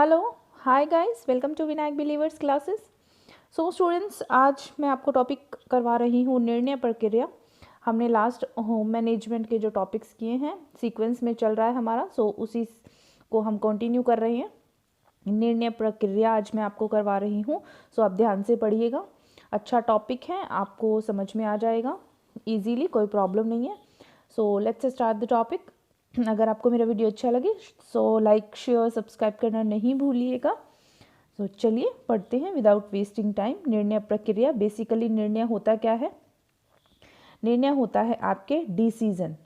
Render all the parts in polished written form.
Hello, hi guys, welcome to Vinayak believers classes. So students, आज मैं आपको टॉपिक करवा रही हूँ निर्णय प्रक्रिया। हमने लास्ट होम मैनेजमेंट के जो टॉपिक्स किए हैं सीक्वेंस में चल रहा है हमारा, सो उसी को हम कंटिन्यू कर रहे हैं। निर्णय प्रक्रिया आज मैं आपको करवा रही हूँ, सो आप ध्यान से पढ़िएगा। अच्छा टॉपिक है, आपको समझ में आ जाएगा ईजीली, कोई प्रॉब्लम नहीं है। So let's start the topic. अगर आपको मेरा वीडियो अच्छा लगे सो लाइक शेयर सब्सक्राइब करना नहीं भूलिएगा। सो चलिए पढ़ते हैं विदाउट वेस्टिंग टाइम। निर्णय प्रक्रिया, बेसिकली निर्णय होता क्या है? निर्णय होता है आपके डिसीजन,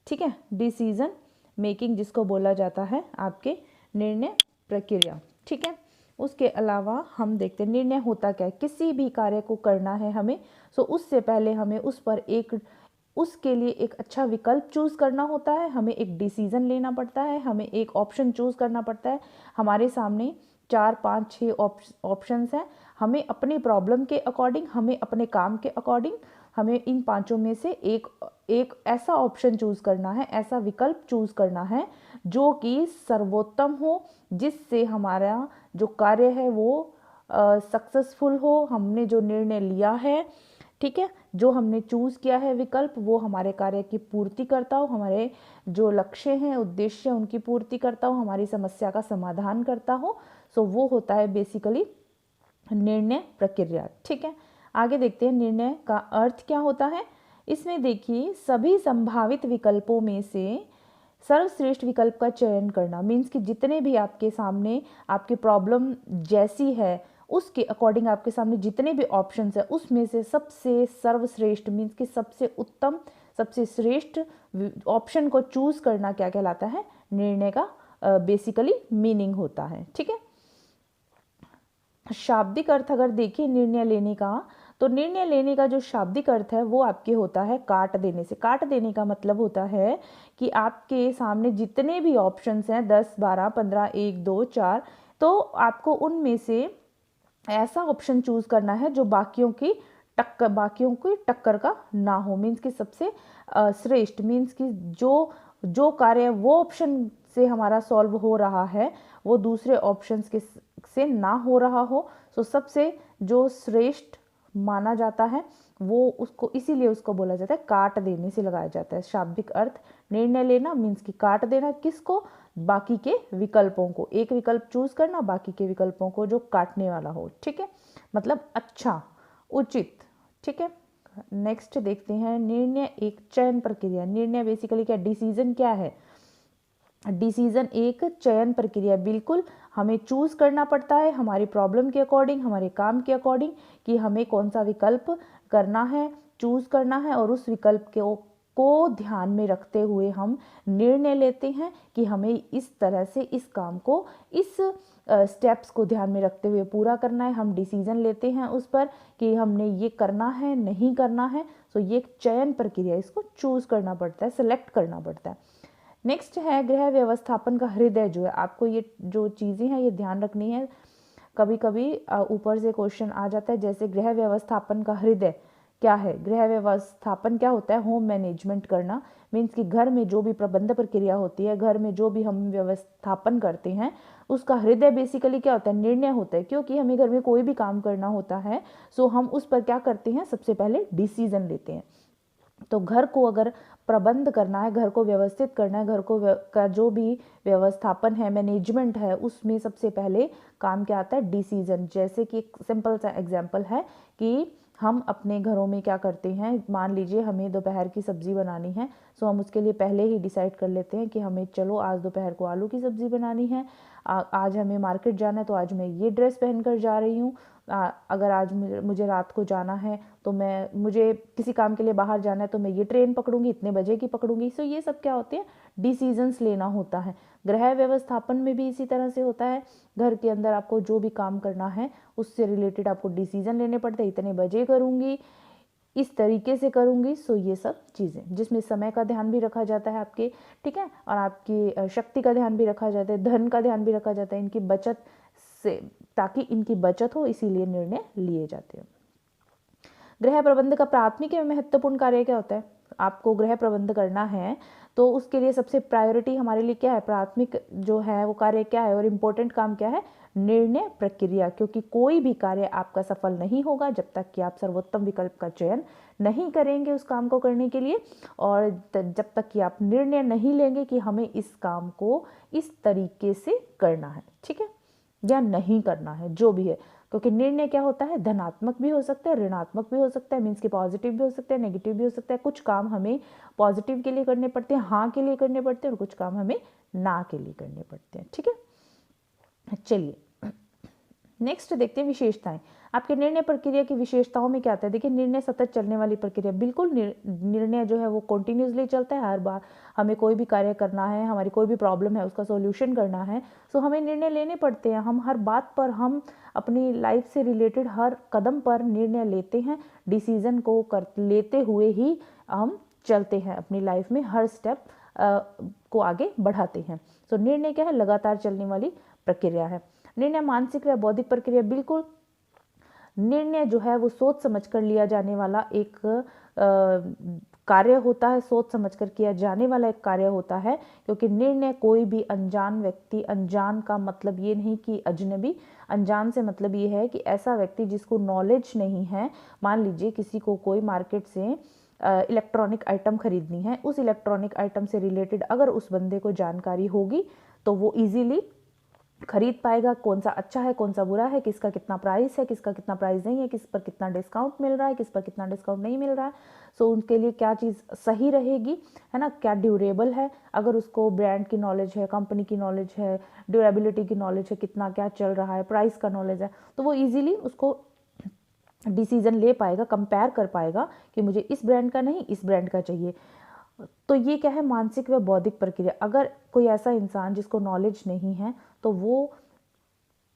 ठीक है, डिसीजन मेकिंग जिसको बोला जाता है आपके निर्णय प्रक्रिया, ठीक है। उसके अलावा हम देखते हैं निर्णय होता क्या है। किसी भी कार्य को करना है हमें, सो उससे पहले हमें उस पर उसके लिए एक अच्छा विकल्प चूज़ करना होता है, हमें एक डिसीज़न लेना पड़ता है, हमें एक ऑप्शन चूज़ करना पड़ता है। हमारे सामने 4 5 6 ऑप्शंस हैं। हमें अपनी प्रॉब्लम के अकॉर्डिंग, हमें अपने काम के अकॉर्डिंग, हमें इन पांचों में से एक ऐसा ऑप्शन चूज़ करना है, ऐसा विकल्प चूज़ करना है जो कि सर्वोत्तम हो, जिससे हमारा जो कार्य है वो सक्सेसफुल हो। हमने जो निर्णय लिया है, ठीक है, जो हमने चूज़ किया है विकल्प, वो हमारे कार्य की पूर्ति करता हो, हमारे जो लक्ष्य हैं, उद्देश्य उनकी पूर्ति करता हो, हमारी समस्या का समाधान करता हो। सो वो होता है बेसिकली निर्णय प्रक्रिया, ठीक है। आगे देखते हैं निर्णय का अर्थ क्या होता है। इसमें देखिए, सभी संभावित विकल्पों में से सर्वश्रेष्ठ विकल्प का चयन करना, मीन्स कि जितने भी आपके सामने आपकी प्रॉब्लम जैसी है उसके अकॉर्डिंग आपके सामने जितने भी ऑप्शंस है उसमें से सबसे सर्वश्रेष्ठ मीन्स कि सबसे उत्तम, सबसे श्रेष्ठ ऑप्शन को चूज करना क्या कहलाता है? निर्णय का बेसिकली मीनिंग होता है, ठीक है। शाब्दिक अर्थ अगर देखिए निर्णय लेने का, तो निर्णय लेने का जो शाब्दिक अर्थ है वो आपके होता है काट देने से। काट देने का मतलब होता है कि आपके सामने जितने भी ऑप्शंस हैं 10 12 15 1 2 4, तो आपको उनमें से ऐसा ऑप्शन चूज करना है जो बाकियों की टक्कर का ना हो, मीन्स कि सबसे श्रेष्ठ, मीन्स कि जो जो कार्य वो ऑप्शन से हमारा सॉल्व हो रहा है वो दूसरे ऑप्शंस के से ना हो रहा हो। सो सबसे जो श्रेष्ठ माना जाता है वो उसको, इसीलिए उसको बोला जाता है काट देने से लगाया जाता है। शाब्दिक अर्थ निर्णय लेना मीन्स कि काट देना, किसको? बाकी के विकल्पों को। एक विकल्प चूज करना, बाकी के विकल्पों को जो काटने वाला हो, ठीक है, मतलब अच्छा, उचित, ठीक है। नेक्स्ट देखते हैं निर्णय एक चयन प्रक्रिया। निर्णय बेसिकली क्या? डिसीजन क्या है? डिसीजन एक चयन प्रक्रिया, बिल्कुल हमें चूज करना पड़ता है हमारी प्रॉब्लम के अकॉर्डिंग, हमारे काम के अकॉर्डिंग कि हमें कौन सा विकल्प करना है, चूज करना है, और उस विकल्प को ध्यान में रखते हुए हम निर्णय लेते हैं कि हमें इस तरह से इस काम को, इस स्टेप्स को ध्यान में रखते हुए पूरा करना है। हम डिसीजन लेते हैं उस पर कि हमने ये करना है, नहीं करना है। सो ये एक चयन प्रक्रिया, इसको चूज करना पड़ता है, सेलेक्ट करना पड़ता है। नेक्स्ट है गृह व्यवस्थापन का हृदय जो है। आपको ये जो चीज़ें हैं ये ध्यान रखनी है। कभी कभी ऊपर से क्वेश्चन आ जाता है, जैसे गृह व्यवस्थापन का हृदय क्या है? गृह व्यवस्थापन क्या होता है? होम मैनेजमेंट करना, मीन्स कि घर में जो भी प्रबंध प्रक्रिया होती है, घर में जो भी हम व्यवस्थापन करते हैं उसका हृदय बेसिकली क्या होता है? निर्णय होता है। क्योंकि हमें घर में कोई भी काम करना होता है सो हम उस पर क्या करते हैं? सबसे पहले डिसीजन लेते हैं। तो घर को अगर प्रबंध करना है, घर को व्यवस्थित करना है, घर को का जो भी व्यवस्थापन है, मैनेजमेंट है, उसमें सबसे पहले काम क्या आता है? डिसीजन। जैसे कि एक सिंपल सा एग्जांपल है कि हम अपने घरों में क्या करते हैं, मान लीजिए हमें दोपहर की सब्ज़ी बनानी है, सो हम उसके लिए पहले ही डिसाइड कर लेते हैं कि हमें चलो आज दोपहर को आलू की सब्ज़ी बनानी है, आज हमें मार्केट जाना है तो आज मैं ये ड्रेस पहन कर जा रही हूँ, अगर आज मुझे रात को जाना है तो मुझे किसी काम के लिए बाहर जाना है तो मैं ये ट्रेन पकड़ूंगी, इतने बजे की पकड़ूंगी। सो ये सब क्या होते हैं? डिसीजंस लेना होता है। गृह व्यवस्थापन में भी इसी तरह से होता है। घर के अंदर आपको जो भी काम करना है उससे रिलेटेड आपको डिसीजन लेने पड़ते हैं, इतने बजे करूंगी, इस तरीके से करूंगी। सो ये सब चीज़ें जिसमें समय का ध्यान भी रखा जाता है आपके, ठीक है, और आपकी शक्ति का ध्यान भी रखा जाता है, धन का ध्यान भी रखा जाता है, इनकी बचत से, ताकि इनकी बचत हो, इसीलिए निर्णय लिए जाते हैं। गृह प्रबंध का प्राथमिक एवं महत्वपूर्ण कार्य क्या होता है? आपको गृह प्रबंध करना है तो उसके लिए सबसे प्रायोरिटी हमारे लिए क्या है, प्राथमिक जो है वो कार्य क्या है और इम्पोर्टेंट काम क्या है, निर्णय प्रक्रिया। क्योंकि कोई भी कार्य आपका सफल नहीं होगा जब तक कि आप सर्वोत्तम विकल्प का चयन नहीं करेंगे उस काम को करने के लिए, और जब तक कि आप निर्णय नहीं लेंगे कि हमें इस काम को इस तरीके से करना है, ठीक है, या नहीं करना है, जो भी है। क्योंकि निर्णय क्या होता है, धनात्मक भी हो सकता है, ऋणात्मक भी हो सकता है, मीन्स कि पॉजिटिव भी हो सकता है, नेगेटिव भी हो सकता है। कुछ काम हमें पॉजिटिव के लिए करने पड़ते हैं, हाँ के लिए करने पड़ते हैं, और कुछ काम हमें ना के लिए करने पड़ते हैं, ठीक है। चलिए नेक्स्ट देखते हैं विशेषताएं। आपके निर्णय प्रक्रिया की विशेषताओं में क्या आता है, देखिए निर्णय सतत चलने वाली प्रक्रिया, बिल्कुल निर्णय जो है वो कंटिन्यूसली चलता है। हर बार हमें कोई भी कार्य करना है, हमारी कोई भी प्रॉब्लम है उसका सॉल्यूशन करना है, सो हमें निर्णय लेने पड़ते हैं। हम हर बात पर, हम अपनी लाइफ से रिलेटेड हर कदम पर निर्णय लेते हैं, डिसीजन को लेते हुए ही हम चलते हैं अपनी लाइफ में, हर स्टेप को आगे बढ़ाते हैं। सो निर्णय क्या है, लगातार चलने वाली प्रक्रिया है। निर्णय मानसिक व बौद्धिक प्रक्रिया, बिल्कुल निर्णय जो है वो सोच समझकर लिया जाने वाला एक कार्य होता है, सोच समझकर किया जाने वाला एक कार्य होता है। क्योंकि निर्णय कोई भी अनजान व्यक्ति, अनजान का मतलब ये नहीं कि अजनबी, अनजान से मतलब ये है कि ऐसा व्यक्ति जिसको नॉलेज नहीं है, मान लीजिए किसी को कोई मार्केट से इलेक्ट्रॉनिक आइटम खरीदनी है, उस इलेक्ट्रॉनिक आइटम से रिलेटेड अगर उस बंदे को जानकारी होगी तो वो इजीली खरीद पाएगा, कौन सा अच्छा है, कौन सा बुरा है, किसका कितना प्राइस है, किसका कितना प्राइस नहीं है, किस पर कितना डिस्काउंट मिल रहा है, किस पर कितना डिस्काउंट नहीं मिल रहा है। सो उनके लिए क्या चीज़ सही रहेगी, है ना, क्या ड्यूरेबल है। अगर उसको ब्रांड की नॉलेज है, कंपनी की नॉलेज है, ड्यूरेबिलिटी की नॉलेज है, कितना क्या चल रहा है, प्राइस का नॉलेज है, तो वो ईजिली उसको डिसीजन ले पाएगा, कंपेयर कर पाएगा कि मुझे इस ब्रांड का नहीं, इस ब्रांड का चाहिए। तो ये क्या है, मानसिक व बौद्धिक प्रक्रिया। अगर कोई ऐसा इंसान जिसको नॉलेज नहीं है तो वो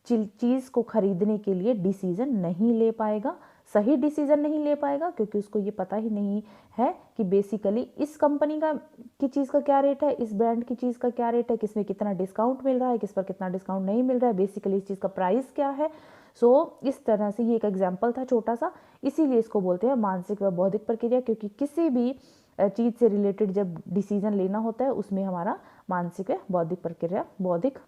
चीज़ को खरीदने के लिए डिसीजन नहीं ले पाएगा, सही डिसीजन नहीं ले पाएगा, क्योंकि उसको ये पता ही नहीं है कि बेसिकली इस कंपनी का की चीज़ का क्या रेट है, इस ब्रांड की चीज़ का क्या रेट है, किसमें कितना डिस्काउंट मिल रहा है, किस पर कितना डिस्काउंट नहीं मिल रहा है, बेसिकली इस चीज़ का प्राइस क्या है। सो इस तरह से ये एक एग्जाम्पल था छोटा सा, इसीलिए इसको बोलते हैं मानसिक व बौद्धिक प्रक्रिया। क्योंकि किसी भी चीज़ से रिलेटेड जब डिसीजन लेना होता है उसमें हमारा मानसिक व बौद्धिक प्रक्रिया, बौद्धिक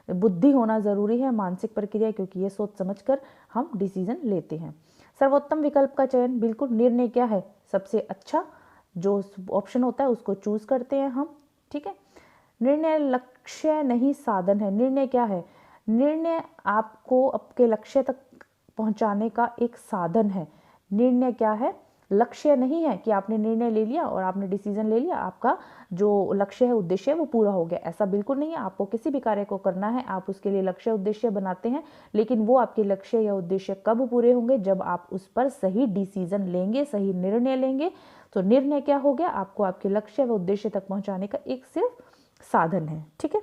बुद्धि होना ज़रूरी है, मानसिक प्रक्रिया, क्योंकि ये सोच समझकर हम डिसीजन लेते हैं। सर्वोत्तम विकल्प का चयन, बिल्कुल निर्णय क्या है, सबसे अच्छा जो ऑप्शन होता है उसको चूज करते हैं हम, ठीक है। निर्णय लक्ष्य नहीं साधन है। निर्णय क्या है, निर्णय आपको आपके लक्ष्य तक पहुंचाने का एक साधन है। निर्णय क्या है, लक्ष्य नहीं है कि आपने निर्णय ले लिया और आपने डिसीजन ले लिया, आपका जो लक्ष्य है, उद्देश्य है वो पूरा हो गया, ऐसा बिल्कुल नहीं है। आपको किसी भी कार्य को करना है, आप उसके लिए लक्ष्य उद्देश्य बनाते हैं, लेकिन वो आपके लक्ष्य या उद्देश्य कब पूरे होंगे, जब आप उस पर सही डिसीजन लेंगे, सही निर्णय लेंगे। तो निर्णय क्या हो गया, आपको आपके लक्ष्य व उद्देश्य तक पहुंचाने का एक सिर्फ साधन है, ठीक है,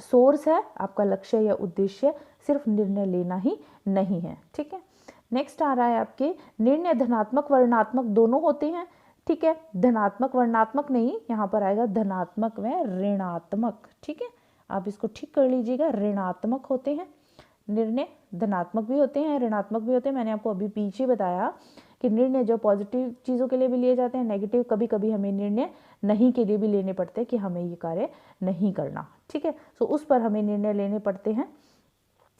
सोर्स है आपका लक्ष्य या उद्देश्य, सिर्फ निर्णय लेना ही नहीं है, ठीक है। नेक्स्ट आ रहा है आपके निर्णय धनात्मक व ऋणात्मक दोनों होते हैं, ठीक है। धनात्मक वर्णात्मक नहीं, यहाँ पर आएगा धनात्मक व ऋणात्मक, ठीक है, आप इसको ठीक कर लीजिएगा, ऋणात्मक होते हैं निर्णय, धनात्मक भी होते हैं, ऋणात्मक भी होते हैं। मैंने आपको अभी पीछे बताया कि निर्णय जो पॉजिटिव चीज़ों के लिए भी लिए जाते हैं, नेगेटिव कभी कभी हमें निर्णय नहीं के लिए भी लेने पड़ते हैं कि हमें ये कार्य नहीं करना, ठीक है। सो उस पर हमें निर्णय लेने पड़ते हैं।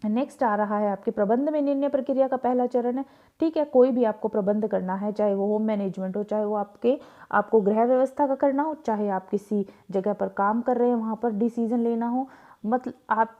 नेक्स्ट आ रहा है आपके प्रबंध में निर्णय प्रक्रिया का पहला चरण है, ठीक है। कोई भी आपको प्रबंध करना है, चाहे वो होम मैनेजमेंट हो, चाहे वो आपको गृह व्यवस्था का करना हो, चाहे आप किसी जगह पर काम कर रहे हैं वहाँ पर डिसीजन लेना हो, मतलब आप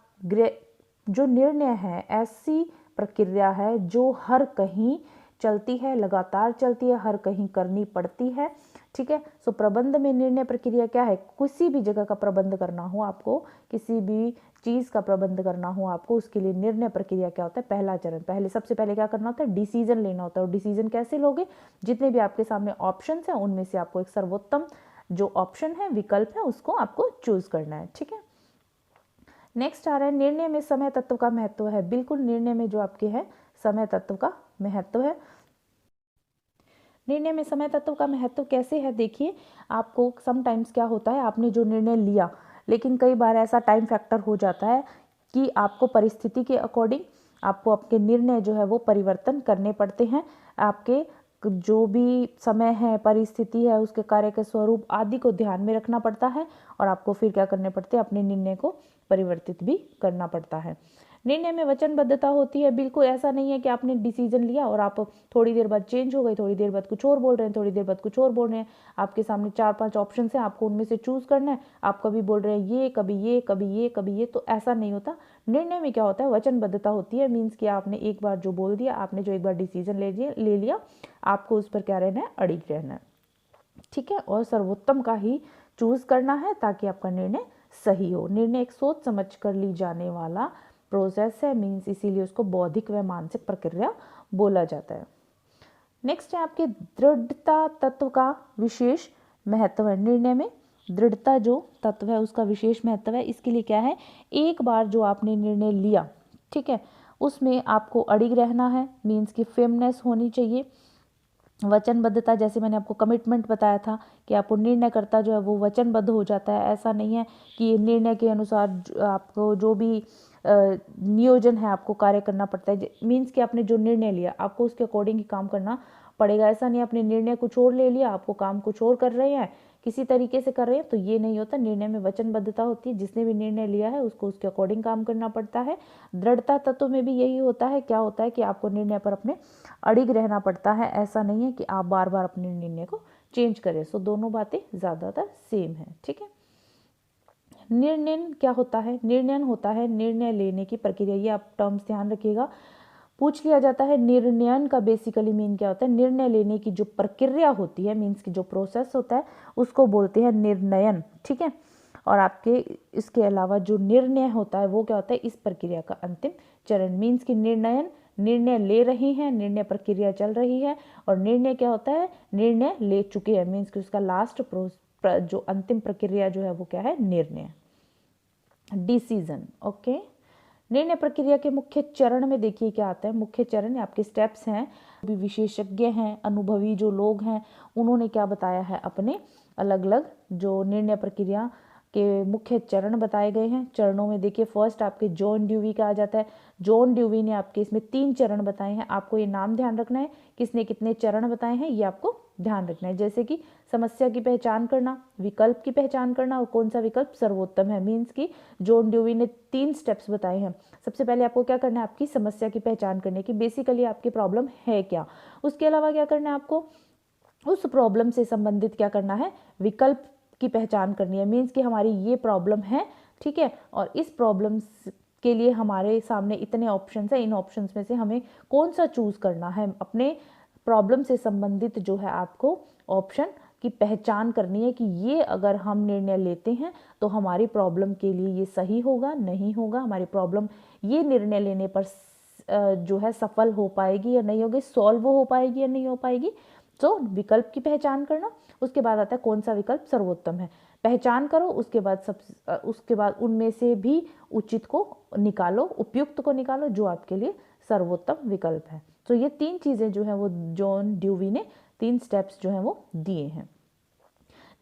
जो निर्णय है ऐसी प्रक्रिया है जो हर कहीं चलती है, लगातार चलती है, हर कहीं करनी पड़ती है, ठीक है। सो प्रबंध में निर्णय प्रक्रिया क्या है, किसी भी जगह का प्रबंध करना हो आपको, किसी भी चीज़ का प्रबंध करना हो आपको, उसके लिए निर्णय प्रक्रिया क्या होता है, पहला चरण, सबसे पहले क्या करना होता है, डिसीजन लेना होता है। और डिसीजन कैसे लोगे, जितने भी आपके सामने ऑप्शन हैं उनमें से आपको एक सर्वोत्तम जो ऑप्शन है, विकल्प है, उसको आपको चूज करना है, ठीक है। नेक्स्ट आ रहा है निर्णय में समय तत्व का महत्व है। बिल्कुल निर्णय में जो आपके है समय तत्व का महत्व है। निर्णय में समय तत्व का महत्व कैसे है, देखिए आपको समटाइम्स क्या होता है, आपने जो निर्णय लिया, लेकिन कई बार ऐसा टाइम फैक्टर हो जाता है कि आपको परिस्थिति के अकॉर्डिंग आपको आपके निर्णय जो है वो परिवर्तन करने पड़ते हैं। आपके जो भी समय है, परिस्थिति है, उसके कार्य के स्वरूप आदि को ध्यान में रखना पड़ता है और आपको फिर क्या करने पड़ते हैं, अपने निर्णय को परिवर्तित भी करना पड़ता है। निर्णय में वचनबद्धता होती है। बिल्कुल ऐसा नहीं है कि आपने डिसीजन लिया और आप थोड़ी देर बाद चेंज हो गए, थोड़ी देर बाद कुछ और बोल रहे हैं, थोड़ी देर बाद कुछ और बोल रहे हैं। आपके सामने 4-5 ऑप्शन हैं, आपको उनमें से चूज करना है। आप कभी बोल रहे हैं ये, कभी ये, कभी ये, कभी ये, तो ऐसा नहीं होता। निर्णय में क्या होता है, वचनबद्धता होती है। मीन्स कि आपने एक बार जो बोल दिया, आपने जो एक बार डिसीजन ले लिया, आपको उस पर क्या रहना है, अड़िग रहना है। ठीक है, और सर्वोत्तम का ही चूज करना है ताकि आपका निर्णय सही हो। निर्णय एक सोच समझ कर ली जाने वाला प्रोसेस है। मीन्स इसीलिए उसको बौद्धिक व मानसिक प्रक्रिया बोला जाता है। नेक्स्ट है आपके दृढ़ता तत्व का विशेष महत्व है। निर्णय में दृढ़ता जो तत्व है उसका विशेष महत्व है। इसके लिए क्या है, एक बार जो आपने निर्णय लिया, ठीक है, उसमें आपको अड़िग रहना है। मीन्स की फेमनेस होनी चाहिए। वचनबद्धता, जैसे मैंने आपको कमिटमेंट बताया था कि आपको निर्णयकर्ता जो है वो वचनबद्ध हो जाता है। ऐसा नहीं है कि निर्णय के अनुसार आपको जो भी नियोजन है आपको कार्य करना पड़ता है। मीन्स कि आपने जो निर्णय लिया आपको उसके अकॉर्डिंग ही काम करना पड़ेगा। ऐसा नहीं आपने निर्णय कुछ और ले लिया, आपको काम कुछ और कर रहे हैं, किसी तरीके से कर रहे हैं, तो ये नहीं होता। निर्णय में वचनबद्धता होती है। जिसने भी निर्णय लिया है उसको उसके अकॉर्डिंग काम करना पड़ता है। दृढ़ता तत्व में भी यही होता है। क्या होता है कि आपको निर्णय पर अपने अड़िग रहना पड़ता है। ऐसा नहीं है कि आप बार बार अपने निर्णय को चेंज करें। सो दोनों बातें ज़्यादातर सेम है। ठीक है, निर्णय क्या होता है, निर्णय होता है निर्णय लेने की प्रक्रिया। ये आप टर्म्स ध्यान रखिएगा, पूछ लिया जाता है। निर्णयन का बेसिकली मीन क्या होता है, निर्णय लेने की जो प्रक्रिया होती है, मीन्स की जो प्रोसेस होता है उसको बोलते हैं निर्णयन। ठीक है, और आपके इसके अलावा जो निर्णय होता है वो क्या होता है, इस प्रक्रिया का अंतिम चरण। मीन्स की निर्णयन, निर्णय ले रही हैं, निर्णय प्रक्रिया चल रही है, और निर्णय क्या होता है, निर्णय ले चुके हैं। मीन्स की उसका लास्ट जो अंतिम प्रक्रिया जो है वो क्या है, निर्णय, डिसीजन। ओके, निर्णय प्रक्रिया के मुख्य चरण में देखिए क्या आता है। मुख्य चरण आपके स्टेप्स हैं। भी विशेषज्ञ हैं, अनुभवी जो लोग हैं, उन्होंने क्या बताया है, अपने अलग अलग जो निर्णय प्रक्रिया के मुख्य चरण बताए गए हैं। चरणों में देखिए फर्स्ट आपके जॉन ड्यूवी का आ जाता है। जॉन ड्यूवी ने आपके इसमें 3 चरण बताए हैं। आपको ये नाम ध्यान रखना है, किसने कितने चरण बताए हैं ये आपको ध्यान रखना है। जैसे कि समस्या की पहचान करना, विकल्प की पहचान करना और कौन सा विकल्प सर्वोत्तम है। मीन्स की जॉन ड्यूवी ने 3 स्टेप्स बताए हैं। सबसे पहले आपको क्या करना है, आपकी समस्या की पहचान करने की, बेसिकली आपकी प्रॉब्लम है क्या। उसके अलावा क्या करना है, आपको उस प्रॉब्लम से संबंधित क्या करना है, विकल्प की पहचान करनी है। मीन्स कि हमारी ये प्रॉब्लम है, ठीक है, और इस प्रॉब्लम के लिए हमारे सामने इतने ऑप्शंस हैं, इन ऑप्शंस में से हमें कौन सा चूज करना है। अपने प्रॉब्लम से संबंधित जो है आपको ऑप्शन की पहचान करनी है कि ये अगर हम निर्णय लेते हैं तो हमारी प्रॉब्लम के लिए ये सही होगा, नहीं होगा, हमारी प्रॉब्लम ये निर्णय लेने पर जो है सफल हो पाएगी या नहीं होगी, सॉल्व हो पाएगी या नहीं हो पाएगी। तो विकल्प की पहचान करना, उसके बाद आता है कौन सा विकल्प सर्वोत्तम है, पहचान करो। उसके बाद उनमें से भी उचित को निकालो, उपयुक्त को निकालो, जो आपके लिए सर्वोत्तम विकल्प है। तो ये 3 चीज़ें जो है वो जॉन ड्यूवी ने 3 स्टेप्स जो है वो दिए हैं।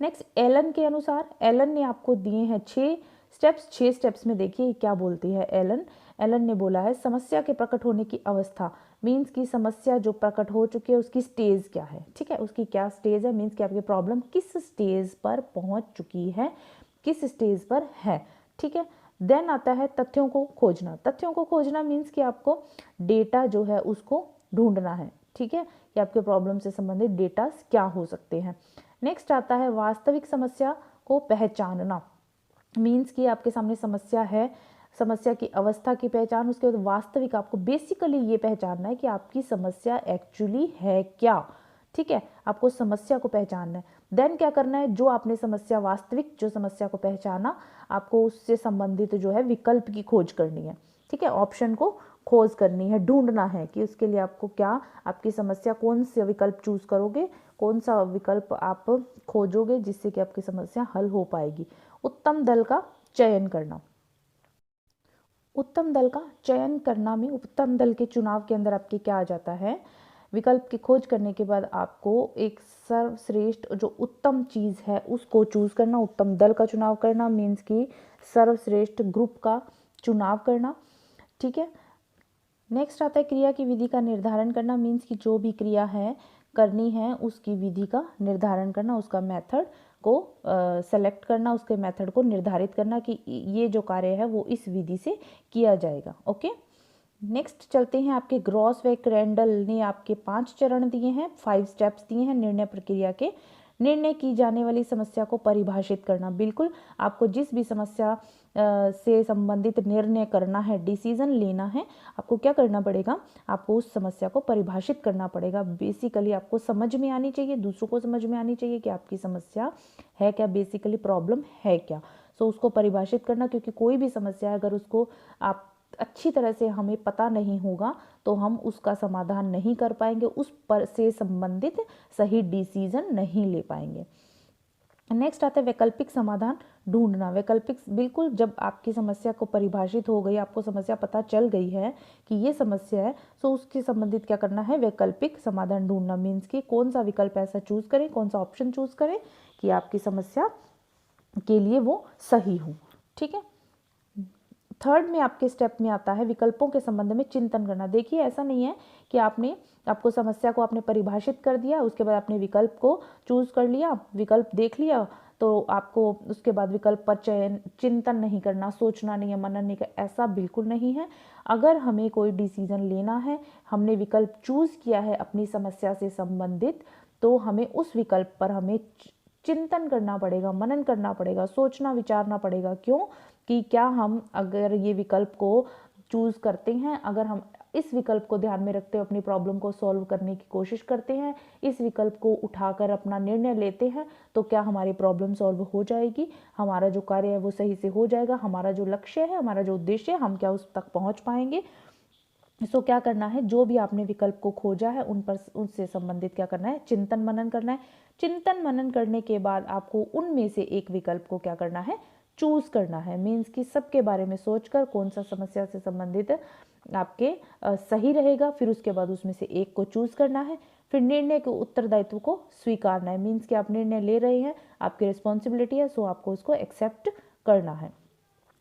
नेक्स्ट एलन के अनुसार, एलन ने आपको दिए हैं 6 स्टेप्स। 6 स्टेप्स में देखिए क्या बोलती है एलन। एलन ने बोला है समस्या के प्रकट होने की अवस्था। मीन्स की समस्या जो प्रकट हो चुकी है उसकी स्टेज क्या है, ठीक है, उसकी क्या स्टेज है। मीन्स कि आपकी प्रॉब्लम किस स्टेज पर पहुंच चुकी है, किस स्टेज पर है, ठीक है। देन आता है तथ्यों को खोजना। तथ्यों को खोजना मीन्स कि आपको डेटा जो है उसको ढूंढना है, ठीक है, कि आपके प्रॉब्लम से संबंधित डेटा क्या हो सकते हैं। नेक्स्ट आता है वास्तविक समस्या को पहचानना। मीन्स कि आपके सामने समस्या है, समस्या की अवस्था की पहचान, उसके बाद वास्तविक आपको बेसिकली ये पहचानना है कि आपकी समस्या एक्चुअली है क्या, ठीक है, आपको समस्या को पहचानना है। देन क्या करना है, जो आपने समस्या, वास्तविक जो समस्या को पहचाना, आपको उससे संबंधित जो है विकल्प की खोज करनी है, ठीक है, ऑप्शन को खोज करनी है, ढूंढना है कि उसके लिए आपको क्या, आपकी समस्या कौन सा विकल्प चूज करोगे, कौन सा विकल्प आप खोजोगे जिससे कि आपकी समस्या हल हो पाएगी। उत्तम दल का चयन करना। उत्तम दल का चयन करना में उत्तम दल के चुनाव के अंदर आपके क्या आ जाता है, विकल्प की खोज करने के बाद आपको एक सर्वश्रेष्ठ जो उत्तम चीज़ है उसको चूज करना, उत्तम दल का चुनाव करना। मीन्स की सर्वश्रेष्ठ ग्रुप का चुनाव करना, ठीक है। नेक्स्ट आता है क्रिया की विधि का निर्धारण करना। मीन्स की जो भी क्रिया है, करनी है उसकी विधि का निर्धारण करना, उसका मेथड को सेलेक्ट करना, उसके मेथड को निर्धारित करना कि ये जो कार्य है वो इस विधि से किया जाएगा। ओके, नेक्स्ट चलते हैं। आपके ग्रॉस व क्रेंडल ने आपके 5 चरण दिए हैं, 5 स्टेप्स दिए हैं निर्णय प्रक्रिया के। निर्णय की जाने वाली समस्या को परिभाषित करना, बिल्कुल आपको जिस भी समस्या से संबंधित निर्णय करना है, डिसीजन लेना है, आपको क्या करना पड़ेगा, आपको उस समस्या को परिभाषित करना पड़ेगा। बेसिकली आपको समझ में आनी चाहिए, दूसरों को समझ में आनी चाहिए कि आपकी समस्या है क्या, बेसिकली प्रॉब्लम है क्या। सो उसको परिभाषित करना, क्योंकि कोई भी समस्या है अगर उसको आप अच्छी तरह से हमें पता नहीं होगा तो हम उसका समाधान नहीं कर पाएंगे, उस पर से संबंधित सही डिसीजन नहीं ले पाएंगे। नेक्स्ट आता है वैकल्पिक समाधान ढूंढना। वैकल्पिक, बिल्कुल जब आपकी समस्या को परिभाषित हो गई, आपको समस्या पता चल गई है कि ये समस्या है, तो उसके संबंधित क्या करना है, वैकल्पिक समाधान ढूंढना। मीन्स कि कौन सा विकल्प ऐसा चूज करें, कौन सा ऑप्शन चूज करें कि आपकी समस्या के लिए वो सही हो। ठीक है, थर्ड में आपके स्टेप में आता है विकल्पों के संबंध में चिंतन करना। देखिए ऐसा नहीं है कि आपको समस्या को आपने परिभाषित कर दिया, उसके बाद आपने विकल्प को चूज कर लिया, विकल्प देख लिया, तो आपको उसके बाद विकल्प पर चिंतन नहीं करना, सोचना नहीं है, मनन नहीं करना, ऐसा बिल्कुल नहीं है। अगर हमें कोई डिसीजन लेना है, हमने विकल्प चूज किया है अपनी समस्या से संबंधित, तो हमें उस विकल्प पर हमें चिंतन करना पड़ेगा, मनन करना पड़ेगा, सोचना विचारना पड़ेगा। क्यों कि क्या हम अगर ये विकल्प को चूज करते हैं, अगर हम इस विकल्प को ध्यान में रखते हुए अपनी प्रॉब्लम को सॉल्व करने की कोशिश करते हैं, इस विकल्प को उठाकर अपना निर्णय लेते हैं, तो क्या हमारी प्रॉब्लम सॉल्व हो जाएगी, हमारा जो कार्य है वो सही से हो जाएगा, हमारा जो लक्ष्य है, हमारा जो उद्देश्य है, हम क्या उस तक पहुंच पाएंगे। सो क्या करना है, जो भी आपने विकल्प को खोजा है उन पर, उनसे संबंधित क्या करना है, चिंतन मनन करना है। चिंतन मनन करने के बाद आपको उनमें से एक विकल्प को क्या करना है, चूज करना है। मीन्स कि सबके बारे में सोचकर कौन सा समस्या से संबंधित आपके सही रहेगा, फिर उसके बाद उसमें से एक को चूज करना है। फिर निर्णय के उत्तरदायित्व को स्वीकारना है। मीन्स कि आप निर्णय ले रहे हैं, आपकी रिस्पॉन्सिबिलिटी है, सो आपको उसको एक्सेप्ट करना है।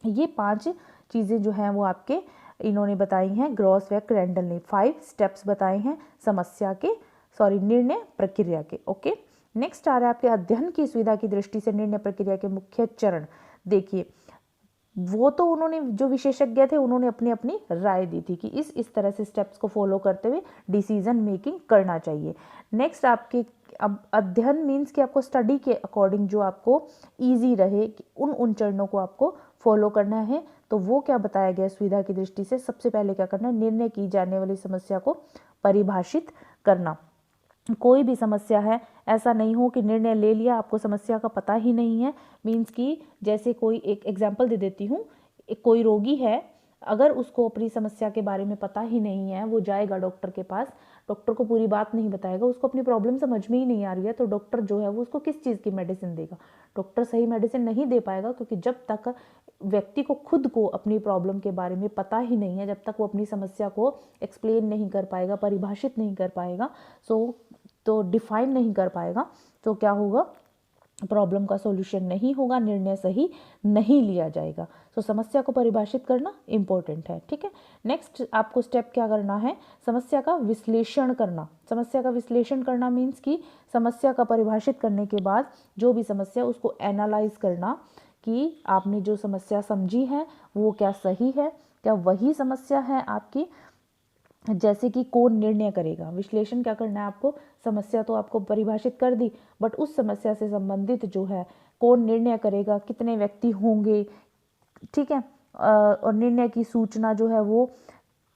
ये 5 चीज़ें जो हैं वो आपके इन्होंने बताई हैं, ग्रॉस व क्रेंडल ने 5 स्टेप्स बताए हैं समस्या के, निर्णय प्रक्रिया के। ओके, नेक्स्ट आ रहा है आपके अध्ययन की सुविधा की दृष्टि से निर्णय प्रक्रिया के मुख्य चरण। देखिए वो तो उन्होंने, जो विशेषज्ञ थे उन्होंने अपनी अपनी राय दी थी कि इस तरह से स्टेप्स को फॉलो करते हुए डिसीजन मेकिंग करना चाहिए। नेक्स्ट आपके अब अध्ययन मीन्स कि आपको स्टडी के अकॉर्डिंग जो आपको इजी रहे, उन चरणों को आपको फॉलो करना है। तो वो क्या बताया गया सुविधा की दृष्टि से, सबसे पहले क्या करना है, निर्णय की जाने वाली समस्या को परिभाषित करना। कोई भी समस्या है, ऐसा नहीं हो कि निर्णय ले लिया, आपको समस्या का पता ही नहीं है। मीन्स कि जैसे कोई, एक एग्जांपल दे देती हूँ, कोई रोगी है, अगर उसको अपनी समस्या के बारे में पता ही नहीं है, वो जाएगा डॉक्टर के पास, डॉक्टर को पूरी बात नहीं बताएगा, उसको अपनी प्रॉब्लम समझ में ही नहीं आ रही है, तो डॉक्टर जो है वो उसको किस चीज़ की मेडिसिन देगा, डॉक्टर सही मेडिसिन नहीं दे पाएगा। क्योंकि जब तक व्यक्ति को खुद को अपनी प्रॉब्लम के बारे में पता ही नहीं है, जब तक वो अपनी समस्या को एक्सप्लेन नहीं कर पाएगा, परिभाषित नहीं कर पाएगा, तो डिफाइन नहीं कर पाएगा, तो क्या होगा, प्रॉब्लम का सॉल्यूशन नहीं होगा, निर्णय सही नहीं लिया जाएगा। तो समस्या को परिभाषित करना इंपॉर्टेंट है। ठीक है, नेक्स्ट आपको स्टेप क्या करना है, समस्या का विश्लेषण करना। समस्या का विश्लेषण करना मीन्स कि समस्या का परिभाषित करने के बाद जो भी समस्या, उसको एनालाइज करना कि आपने जो समस्या समझी है वो क्या सही है, क्या वही समस्या है आपकी, जैसे कि कौन निर्णय करेगा। विश्लेषण क्या करना है आपको, समस्या तो आपको परिभाषित कर दी, बट उस समस्या से संबंधित जो है कौन निर्णय करेगा, कितने व्यक्ति होंगे, ठीक है, और निर्णय की सूचना जो है वो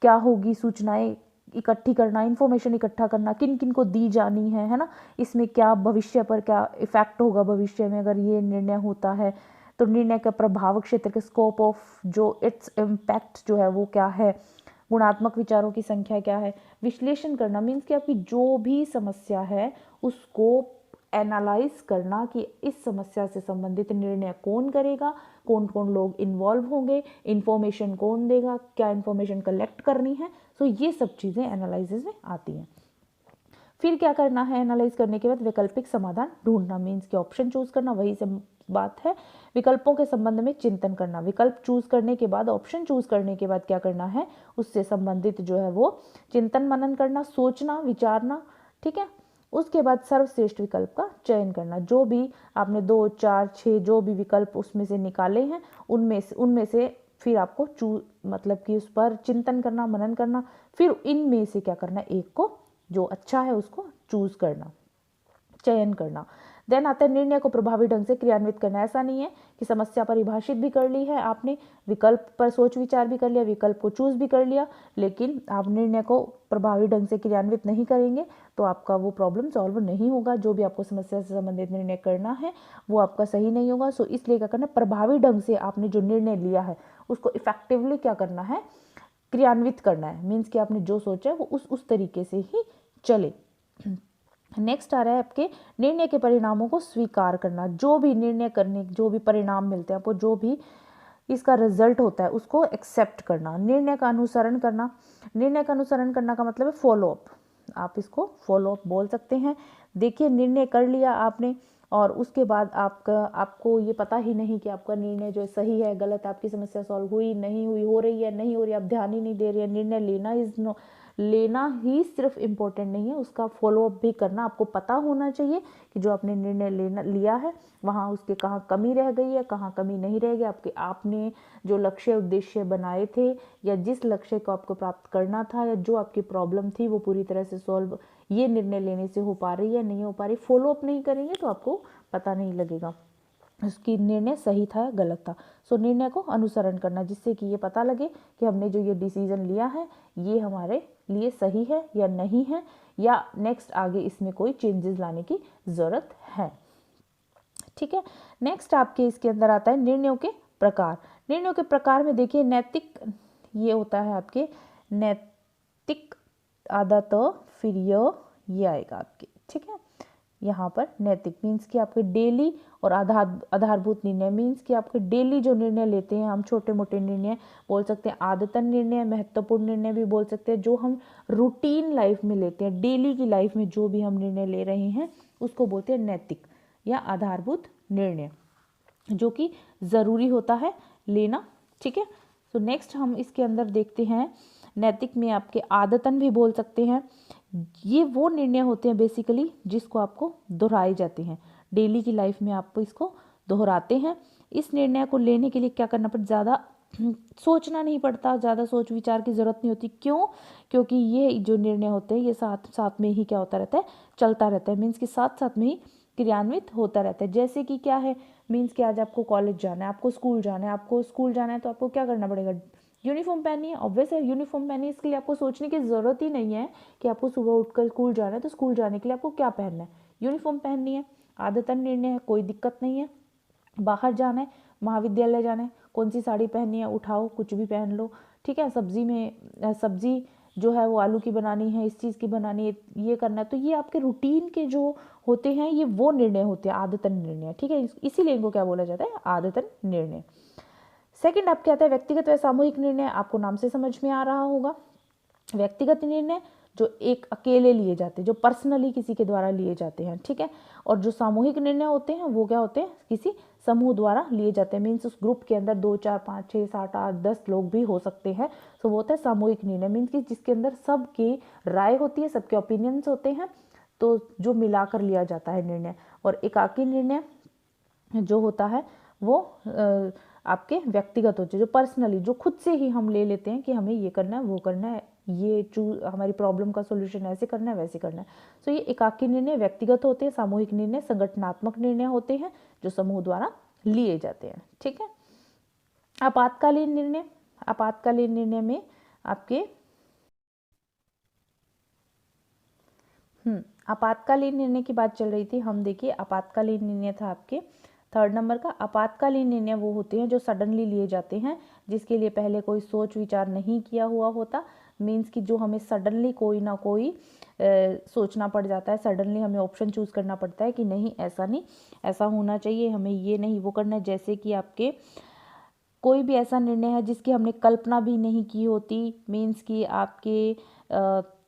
क्या होगी, सूचनाएं इकट्ठी करना, इन्फॉर्मेशन इकट्ठा करना, किन किन को दी जानी है ना, इसमें क्या भविष्य पर क्या इफेक्ट होगा, भविष्य में अगर ये निर्णय होता है तो निर्णय का प्रभाव क्षेत्र के स्कोप ऑफ जो इट्स इम्पैक्ट जो है वो क्या है, गुणात्मक विचारों की संख्या क्या है। विश्लेषण करना मीन्स कि आपकी जो भी समस्या है उसको एनालाइज करना कि इस समस्या से संबंधित निर्णय कौन करेगा, कौन कौन लोग इन्वॉल्व होंगे, इन्फॉर्मेशन कौन देगा, क्या इन्फॉर्मेशन कलेक्ट करनी है। सो ये सब चीज़ें एनालिसिस में आती हैं। फिर क्या करना है, एनालाइज करने के बाद वैकल्पिक समाधान ढूंढना मीन्स कि ऑप्शन चूज करना, वही से बात है। विकल्पों के संबंध में चिंतन करना, विकल्प चूज करने के बाद, ऑप्शन चूज करने के बाद क्या करना है, उससे संबंधित जो है वो चिंतन मनन करना, सोचना विचारना। ठीक है, उसके बाद सर्वश्रेष्ठ विकल्प का चयन करना। जो भी आपने 2, 4, 6 जो भी विकल्प उसमें से निकाले हैं उनमें से फिर आपको मतलब कि उस पर चिंतन करना, मनन करना, फिर इनमें से क्या करना, एक को जो अच्छा है उसको चूज करना, चयन करना। देन आता है निर्णय को प्रभावी ढंग से क्रियान्वित करना। ऐसा नहीं है कि समस्या परिभाषित भी कर ली है आपने, विकल्प पर सोच विचार भी कर लिया, विकल्प को चूज भी कर लिया, लेकिन आप निर्णय को प्रभावी ढंग से क्रियान्वित नहीं करेंगे तो आपका वो प्रॉब्लम सॉल्व नहीं होगा। जो भी आपको समस्या से संबंधित निर्णय करना है वो आपका सही नहीं होगा। सो इसलिए क्या करना है, प्रभावी ढंग से आपने जो निर्णय लिया है उसको इफेक्टिवली क्या करना है, क्रियान्वित करना है। मीन्स कि आपने जो सोचा है वो उस तरीके से ही चले। नेक्स्ट आ रहा है आपके निर्णय के परिणामों को स्वीकार करना। जो भी निर्णय करने, जो भी परिणाम मिलते हैं आपको, जो भी इसका रिजल्ट होता है उसको एक्सेप्ट करना। निर्णय का अनुसरण करना, निर्णय का अनुसरण करना का मतलब है फॉलो अप, आप इसको फॉलो अप बोल सकते हैं। देखिए निर्णय कर लिया आपने और उसके बाद आपको ये पता ही नहीं कि आपका निर्णय जो सही है गलत, आपकी समस्या सॉल्व हुई नहीं हुई, हो रही है नहीं हो रही, आप ध्यान ही नहीं दे रही है। निर्णय लेना ही सिर्फ इम्पोर्टेंट नहीं है, उसका फॉलोअप भी करना आपको पता होना चाहिए कि जो आपने निर्णय लिया है वहाँ उसके कहाँ कमी रह गई है, कहाँ कमी नहीं रह गई। आपने जो लक्ष्य उद्देश्य बनाए थे या जिस लक्ष्य को आपको प्राप्त करना था या जो आपकी प्रॉब्लम थी वो पूरी तरह से सॉल्व ये निर्णय लेने से हो पा रही है नहीं हो पा रही। फॉलोअप नहीं करेंगे तो आपको पता नहीं लगेगा उसकी निर्णय सही था या गलत था। सो निर्णय को अनुसरण करना जिससे कि ये पता लगे कि हमने जो ये डिसीजन लिया है ये हमारे लिए सही है या नहीं है, या नेक्स्ट आगे इसमें कोई चेंजेस लाने की ज़रूरत है। ठीक है, नेक्स्ट आपके इसके अंदर आता है निर्णयों के प्रकार। निर्णयों के प्रकार में देखिए नैतिक, ये होता है आपके नैतिक आदत, फिर ये आएगा आपके। ठीक है, यहाँ पर नैतिक मीन्स कि आपके डेली और आधारभूत निर्णय मीन्स कि आपके डेली जो निर्णय लेते हैं हम, छोटे मोटे निर्णय बोल सकते हैं, आदतन निर्णय, महत्वपूर्ण निर्णय भी बोल सकते हैं, जो हम रूटीन लाइफ में लेते हैं, डेली की लाइफ में जो भी हम निर्णय ले रहे हैं उसको बोलते हैं नैतिक या आधारभूत निर्णय, जो कि ज़रूरी होता है लेना। ठीक है, तो नेक्स्ट हम इसके अंदर देखते हैं नैतिक में आपके आदतन भी बोल सकते हैं। ये वो निर्णय होते हैं बेसिकली जिसको आपको दोहराए जाते हैं, डेली की लाइफ में आप इसको दोहराते हैं। इस निर्णय को लेने के लिए क्या करना पड़ता, ज़्यादा सोचना नहीं पड़ता, ज़्यादा सोच विचार की ज़रूरत नहीं होती। क्यों? क्योंकि ये जो निर्णय होते हैं ये साथ साथ में ही क्या होता रहता है, चलता रहता है। मीन्स कि साथ साथ में ही क्रियान्वित होता रहता है। जैसे कि क्या है, मीन्स कि आज आपको कॉलेज जाना है, आपको स्कूल जाना है, आपको स्कूल जाना है तो आपको क्या करना पड़ेगा, यूनिफॉर्म पहननी है। ऑब्वियस है यूनिफॉर्म पहनी है, इसके लिए आपको सोचने की ज़रूरत ही नहीं है कि आपको सुबह उठकर स्कूल जाना है तो स्कूल जाने के लिए आपको क्या पहनना है, यूनिफॉर्म पहननी है। आदतन निर्णय है, कोई दिक्कत नहीं है। बाहर जाना है, महाविद्यालय जाना है, कौन सी साड़ी पहननी है, उठाओ कुछ भी पहन लो। ठीक है, सब्जी जो है वो आलू की बनानी है, इस चीज़ की बनानी है, ये करना है। तो ये आपके रूटीन के जो होते हैं ये वो निर्णय होते हैं आदतन निर्णय। ठीक है, इसीलिए इनको क्या बोला जाता है, आदतन निर्णय। सेकंड आप क्या आता है व्यक्तिगत व सामूहिक निर्णय। आपको नाम से समझ में आ रहा होगा, व्यक्तिगत निर्णय जो एक अकेले लिए जाते हैं, जो पर्सनली किसी के द्वारा लिए जाते हैं। ठीक है, और जो सामूहिक निर्णय होते हैं वो क्या होते हैं, किसी समूह द्वारा लिए जाते हैं। मीन्स उस ग्रुप के अंदर 2, 4, 5, 6, 7, 8, 10 लोग भी हो सकते हैं। तो वो होता है सामूहिक निर्णय। मीन्स कि जिसके अंदर सबकी राय होती है, सबके ओपिनियंस होते हैं, तो जो मिलाकर लिया जाता है निर्णय। और एकाकी निर्णय जो होता है वो आपके व्यक्तिगत होते हैं, जो पर्सनली, जो खुद से ही हम ले लेते हैं कि हमें ये करना है वो करना है, ये हमारी प्रॉब्लम का सॉल्यूशन ऐसे करना है वैसे करना है। तो ये एकाकी निर्णय व्यक्तिगत होते हैं, सामूहिक निर्णय संगठनात्मक निर्णय होते हैं जो समूह द्वारा लिए जाते हैं। ठीक है, आपातकालीन निर्णय। आपातकालीन निर्णय में आपके आपातकालीन निर्णय की बात चल रही थी हम। देखिए आपातकालीन निर्णय था आपके थर्ड नंबर का। आपातकालीन निर्णय वो होते हैं जो सडनली लिए जाते हैं, जिसके लिए पहले कोई सोच विचार नहीं किया हुआ होता। मीन्स कि जो हमें सडनली कोई ना कोई सोचना पड़ जाता है, सडनली हमें ऑप्शन चूज करना पड़ता है कि नहीं ऐसा नहीं, ऐसा होना चाहिए, हमें ये नहीं वो करना है। जैसे कि आपके कोई भी ऐसा निर्णय है जिसकी हमने कल्पना भी नहीं की होती। मीन्स कि आपके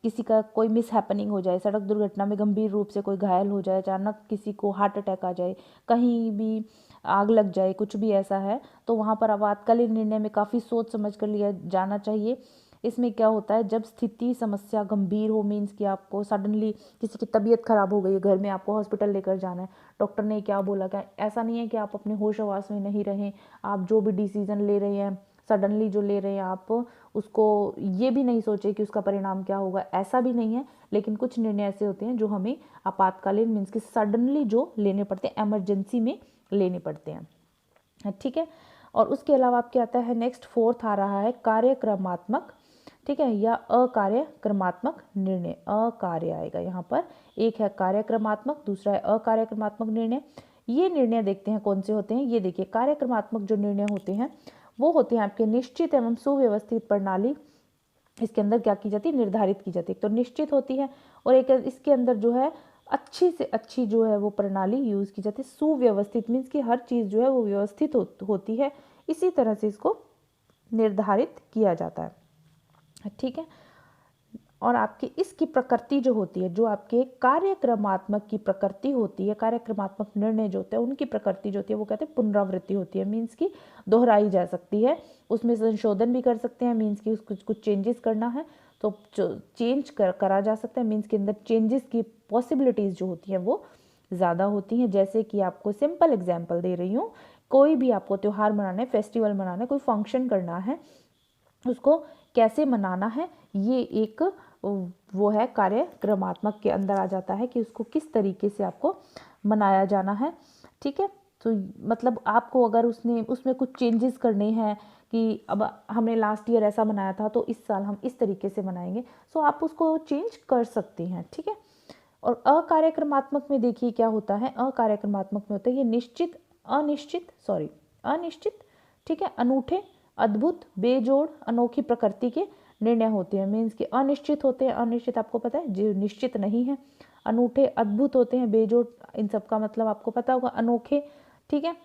किसी का कोई मिस हैपनिंग हो जाए, सड़क दुर्घटना में गंभीर रूप से कोई घायल हो जाए, अचानक किसी को हार्ट अटैक आ जाए, कहीं भी आग लग जाए, कुछ भी ऐसा है तो वहाँ पर आपातकालीन निर्णय में काफ़ी सोच समझ कर लिया जाना चाहिए। इसमें क्या होता है, जब स्थिति समस्या गंभीर हो, मीन्स कि आपको सडनली किसी की तबीयत खराब हो गई है, घर में आपको हॉस्पिटल लेकर जाना है, डॉक्टर ने क्या बोला, क्या ऐसा नहीं है कि आप अपने होश हवास में नहीं रहें, आप जो भी डिसीजन ले रहे हैं सडनली जो ले रहे हैं आप उसको ये भी नहीं सोचे कि उसका परिणाम क्या होगा, ऐसा भी नहीं है। लेकिन कुछ निर्णय ऐसे होते हैं जो हमें आपातकालीन मीन्स कि सडनली जो लेने पड़ते हैं, एमरजेंसी में लेने पड़ते हैं, ठीक है। और उसके अलावा आपके आता है नेक्स्ट फोर्थ आ रहा है कार्यक्रमात्मक, ठीक है, या अकार्यक्रमात्मक निर्णय, अकार्य आएगा यहाँ पर। एक है कार्यक्रमात्मक, दूसरा है अकार्यक्रमात्मक निर्णय। ये निर्णय देखते हैं कौन से होते हैं। ये देखिए, कार्यक्रमात्मक जो निर्णय होते हैं वो होते हैं आपके निश्चित एवं सुव्यवस्थित प्रणाली, इसके अंदर क्या की जाती है, निर्धारित की जाती है। तो निश्चित होती है, और एक इसके अंदर जो है अच्छी से अच्छी जो है वो प्रणाली यूज़ की जाती है। सुव्यवस्थित मीन्स कि हर चीज़ जो है वो व्यवस्थित होती है, इसी तरह से इसको निर्धारित किया जाता है, ठीक है। और आपकी इसकी प्रकृति जो होती है, जो आपके कार्यक्रमात्मक की प्रकृति होती है, कार्यक्रमात्मक निर्णय जो होते हैं उनकी प्रकृति जो होती है वो कहते हैं पुनरावृत्ति होती है, मीन्स की दोहराई जा सकती है, उसमें संशोधन भी कर सकते हैं, मीन्स की कुछ चेंजेस करना है तो चेंज करा जा सकता है, मीन्स के अंदर चेंजेस की पॉसिबिलिटीज़ जो होती हैं वो ज़्यादा होती हैं। जैसे कि आपको सिंपल एग्जाम्पल दे रही हूँ, कोई भी आपको त्यौहार मनाना है, फेस्टिवल मनाना है, कोई फंक्शन करना है, उसको कैसे मनाना है, ये एक वो है कार्यक्रमात्मक के अंदर आ जाता है कि उसको किस तरीके से आपको मनाया जाना है, ठीक है। तो मतलब आपको अगर उसमें कुछ चेंजेस करने हैं कि अब हमने लास्ट ईयर ऐसा मनाया था तो इस साल हम इस तरीके से मनाएंगे, सो आप उसको चेंज कर सकते हैं, ठीक है। और अकार्यक्रमात्मक में देखिए क्या होता है, अकार्यक्रमात्मक में होता है ये अनिश्चित, ठीक है, अनूठे, अद्भुत, बेजोड़, अनोखी प्रकृति के निर्णय होते हैं, मीन्स कि अनिश्चित होते हैं। अनिश्चित आपको पता है जो निश्चित नहीं है। अनूठे, अद्भुत होते हैं, बेजोड़, इन सब का मतलब आपको पता होगा, अनोखे, ठीक है।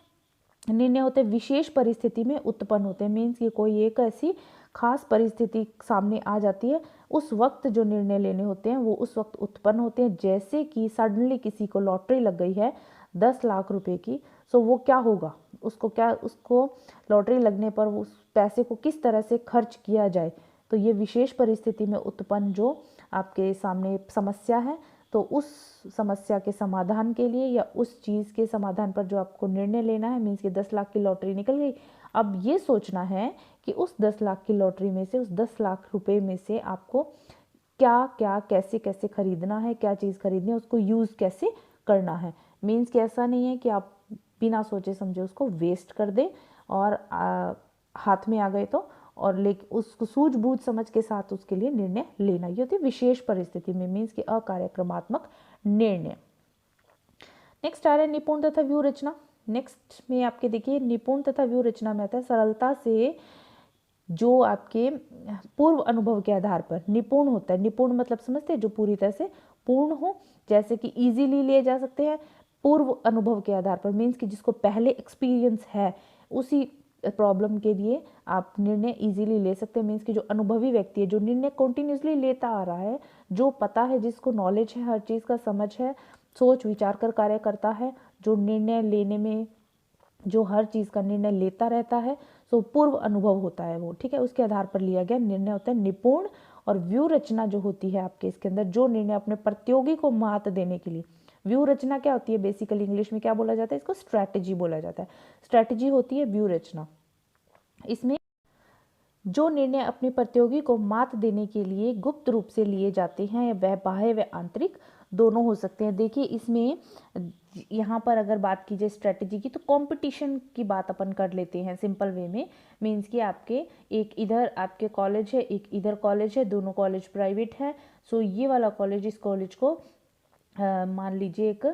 निर्णय होते हैं विशेष परिस्थिति में उत्पन्न होते हैं, मीन्स कि कोई एक ऐसी खास परिस्थिति सामने आ जाती है, उस वक्त जो निर्णय लेने होते हैं वो उस वक्त उत्पन्न होते हैं। जैसे कि सडनली किसी को लॉटरी लग गई है 10 लाख रुपए की, सो वो क्या होगा, उसको लॉटरी लगने पर उस पैसे को किस तरह से खर्च किया जाए, तो ये विशेष परिस्थिति में उत्पन्न जो आपके सामने समस्या है, तो उस समस्या के समाधान के लिए या उस चीज़ के समाधान पर जो आपको निर्णय लेना है, मीन्स कि 10 लाख की लॉटरी निकल गई, अब ये सोचना है कि उस 10 लाख की लॉटरी में से, उस 10 लाख रुपए में से आपको क्या क्या कैसे कैसे खरीदना है, क्या चीज़ खरीदनी है, उसको यूज़ कैसे करना है। मीन्स कि ऐसा नहीं है कि आप बिना सोचे समझे उसको वेस्ट कर दें और हाथ में आ गए तो, और लेकिन उसको सूझबूझ समझ के साथ उसके लिए निर्णय लेना, ये होती है विशेष परिस्थिति में, मीन्स कि अकार्यक्रमात्मक निर्णय। नेक्स्ट आ रहा है निपुण तथा व्यू रचना। नेक्स्ट में आपके देखिए निपुण तथा व्यू रचना में आता है सरलता से जो आपके पूर्व अनुभव के आधार पर निपुण होता है। निपुण मतलब समझते हैं, जो पूरी तरह से पूर्ण हो, जैसे कि इजीली लिए जा सकते हैं पूर्व अनुभव के आधार पर, मीन्स कि जिसको पहले एक्सपीरियंस है उसी प्रॉब्लम के लिए आप निर्णय इजीली ले सकते हैं। मीन्स कि जो अनुभवी व्यक्ति है, जो निर्णय कंटिन्यूसली लेता आ रहा है, जो पता है, जिसको नॉलेज है, हर चीज़ का समझ है, सोच विचार कर कार्य करता है, जो निर्णय लेने में जो हर चीज़ का निर्णय लेता रहता है, सो पूर्व अनुभव होता है वो, ठीक है, उसके आधार पर लिया गया निर्णय होता है निपुण। और व्यू रचना जो होती है आपके इसके अंदर, जो निर्णय अपने प्रतियोगी को मात देने के लिए, व्यू रचना क्या होती है, बेसिकली इंग्लिश में क्या बोला जाता है, इसको स्ट्रैटेजी बोला जाता है। स्ट्रैटेजी होती है व्यू रचना। इसमें जो निर्णय अपने प्रतियोगी को मात देने के लिए गुप्त रूप से लिए जाते हैं, या वह बाह्य व आंतरिक दोनों हो सकते हैं। देखिए इसमें यहाँ पर अगर बात की जाए स्ट्रेटजी की, तो कंपटीशन की बात अपन कर लेते हैं सिंपल वे में। मीन्स कि आपके एक इधर आपके कॉलेज है, एक इधर कॉलेज है, दोनों कॉलेज प्राइवेट है, सो ये वाला कॉलेज इस कॉलेज को मान लीजिए एक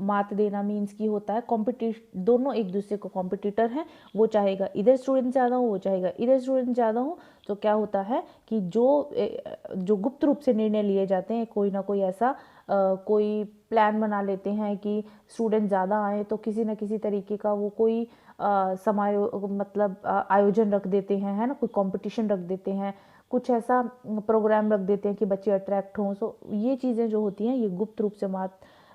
मात देना, मीन्स की होता है कॉम्पिटिशन, दोनों एक दूसरे को कॉम्पिटिटर हैं, वो चाहेगा इधर स्टूडेंट ज़्यादा हो, वो चाहेगा इधर स्टूडेंट ज़्यादा हो, तो क्या होता है कि जो गुप्त रूप से निर्णय लिए जाते हैं, कोई ना कोई ऐसा कोई प्लान बना लेते हैं कि स्टूडेंट ज़्यादा आए तो किसी न किसी तरीके का वो कोई मतलब आयोजन रख देते हैं, है ना, कोई कंपटीशन रख देते हैं, कुछ ऐसा प्रोग्राम रख देते हैं कि बच्चे अट्रैक्ट हों। सो ये चीज़ें जो होती हैं ये गुप्त रूप से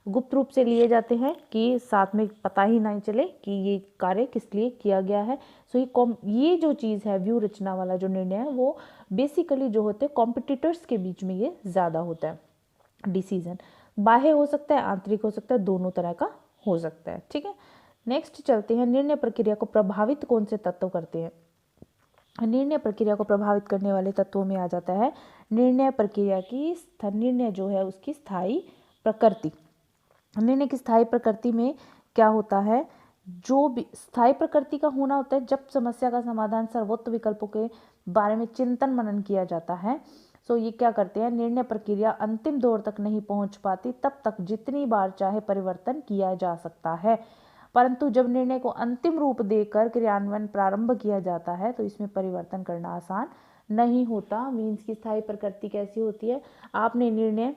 गुप्त रूप से लिए जाते हैं कि साथ में पता ही नहीं चले कि ये कार्य किस लिए किया गया है। सो ये जो चीज़ है व्यू रचना वाला जो निर्णय है वो बेसिकली जो होते हैं कॉम्पिटिटर्स के बीच में ये ज़्यादा होता है। डिसीजन बाह्य हो सकता है, आंतरिक हो सकता है, दोनों तरह का हो सकता है। ठीक है, नेक्स्ट चलते हैं, निर्णय प्रक्रिया को प्रभावित कौन से तत्व करते हैं। निर्णय प्रक्रिया को प्रभावित करने वाले तत्वों में आ जाता है निर्णय प्रक्रिया की निर्णय जो है उसकी स्थायी प्रकृति। निर्णय की स्थायी प्रकृति में क्या होता है, जो भी स्थायी प्रकृति का होना होता है जब समस्या का समाधान सर्वोत्तम विकल्पों के बारे में चिंतन मनन किया जाता है। सो ये क्या करते हैं, निर्णय प्रक्रिया अंतिम दौर तक नहीं पहुंच पाती तब तक जितनी बार चाहे परिवर्तन किया जा सकता है, परंतु जब निर्णय को अंतिम रूप देकर क्रियान्वयन प्रारंभ किया जाता है तो इसमें परिवर्तन करना आसान नहीं होता। मीन्स की स्थायी प्रकृति कैसी होती है, आपने निर्णय